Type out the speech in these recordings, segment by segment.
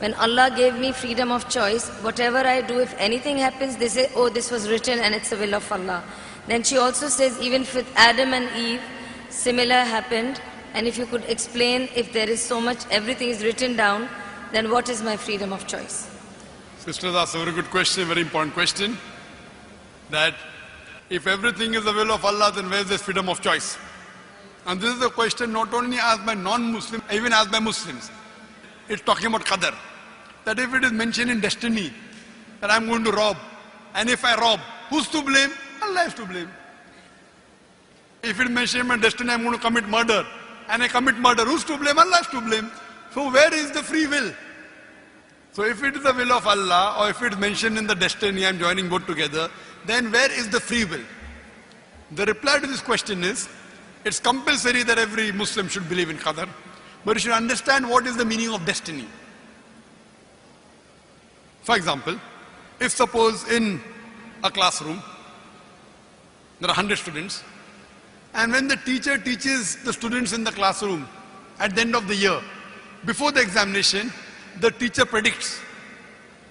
When Allah gave me freedom of choice, whatever I do, if anything happens, they say, oh, this was written and it's the will of Allah. Then she also says, even with Adam and Eve, similar happened. And if you could explain, if there is so much, everything is written down, then what is my freedom of choice? Sisters asked a very good question, very important question. That if everything is the will of Allah, then where is this freedom of choice? And this is a question not only asked by non-Muslims, even asked by Muslims. It's talking about qadar. That if it is mentioned in destiny, that I'm going to rob, and if I rob, who's to blame? Allah is to blame. If it is mentioned in destiny, I'm going to commit murder, and I commit murder, who's to blame? Allah is to blame. So where is the free will? So if it is the will of Allah, or if it is mentioned in the destiny, I'm joining both together, then where is the free will? The reply to this question is, it's compulsory that every Muslim should believe in qadar, but you should understand what is the meaning of destiny. For example, if suppose in a classroom, there are 100 students, and when the teacher teaches the students in the classroom at the end of the year, before the examination, the teacher predicts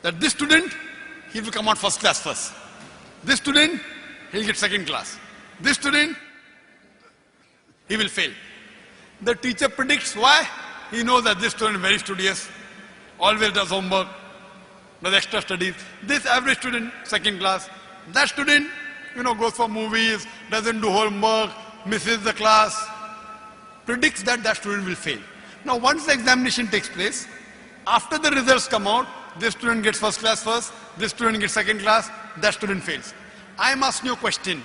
that this student, he will come out first class first. This student, he'll get second class. This student, he will fail. The teacher predicts why? He knows that this student is very studious, always does homework, does extra studies. This average student, second class. That student, goes for movies, doesn't do homework, misses the class, predicts that that student will fail. Now once the examination takes place, after the results come out, this student gets first class first, this student gets second class, that student fails. I am asking you a question.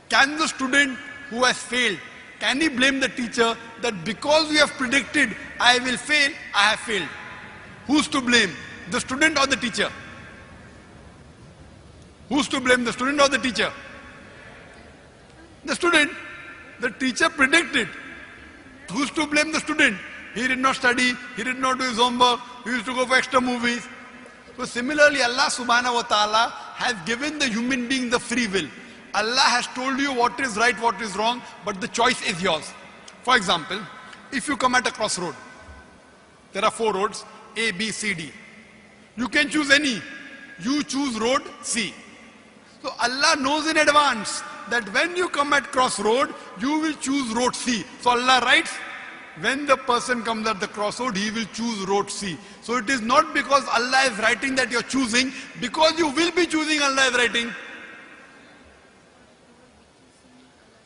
Can the student who has failed, can he blame the teacher that because you have predicted I will fail, I have failed? Who's to blame? The student or the teacher? Who's to blame, the student or the teacher? The student. The teacher predicted. Who's to blame, the student? He did not study, he did not do his homework, he used to go for extra movies. So similarly, Allah subhanahu wa ta'ala has given the human being the free will. Allah has told you what is right, what is wrong, but the choice is yours. For example, if you come at a crossroad, there are 4 roads, A, B, C, D. You can choose any. You choose road C. So Allah knows in advance that when you come at crossroad, you will choose road C. So Allah writes, when the person comes at the crossroad, he will choose road C. So it is not because Allah is writing that you're choosing, because you will be choosing, Allah is writing.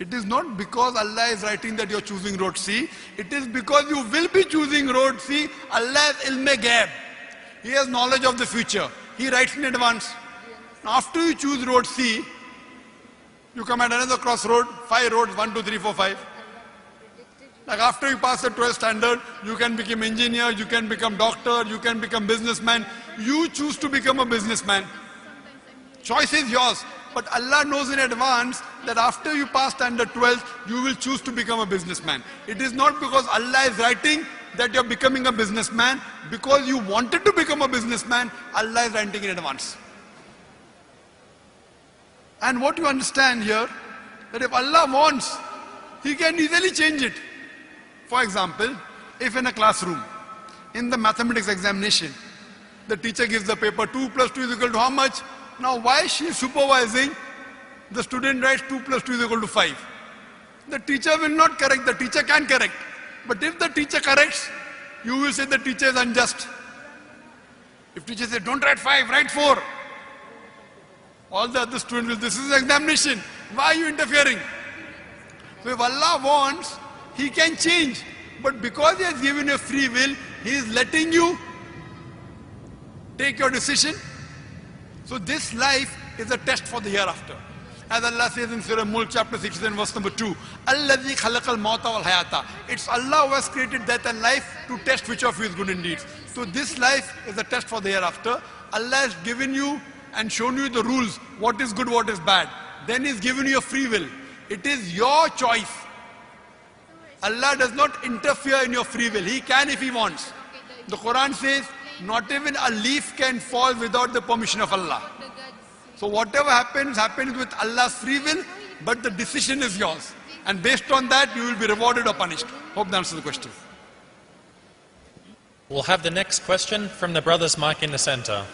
It is not because Allah is writing that you're choosing road C. It is because you will be choosing road C. Allah is ilme ghaib. He has knowledge of the future. He writes in advance. After you choose road C, you come at another crossroad, 5 roads, 1, 2, 3, 4, 5. Like after you pass the 12th standard, you can become engineer, you can become doctor, you can become businessman. You choose to become a businessman. Choice is yours. But Allah knows in advance that after you pass standard 12th, you will choose to become a businessman. It is not because Allah is writing that you're becoming a businessman. Because you wanted to become a businessman, Allah is writing in advance. And what you understand here, that if Allah wants, He can easily change it. For example, if in a classroom, in the mathematics examination, the teacher gives the paper 2 plus 2 is equal to how much? Now why she is supervising? The student writes 2 plus 2 is equal to 5. The teacher will not correct, the teacher can correct. But if the teacher corrects, you will say the teacher is unjust. If teacher says, don't write 5, write 4. All the other students will, this is examination. Why are you interfering? So if Allah wants, He can change. But because He has given you free will, He is letting you take your decision. So this life is a test for the hereafter. As Allah says in Surah Mulk chapter 16 verse number 2, Alladhi khalaqal mauta wal hayata. It's Allah who has created death and life to test which of you is good indeed. So this life is a test for the hereafter. Allah has given you and shown you the rules, what is good, what is bad. Then He's given you a free will. It is your choice. Allah does not interfere in your free will. He can if He wants. The Quran says, not even a leaf can fall without the permission of Allah. So whatever happens, happens with Allah's free will, but the decision is yours. And based on that, you will be rewarded or punished. Hope that answers the question. We'll have the next question from the brothers' mic in the center.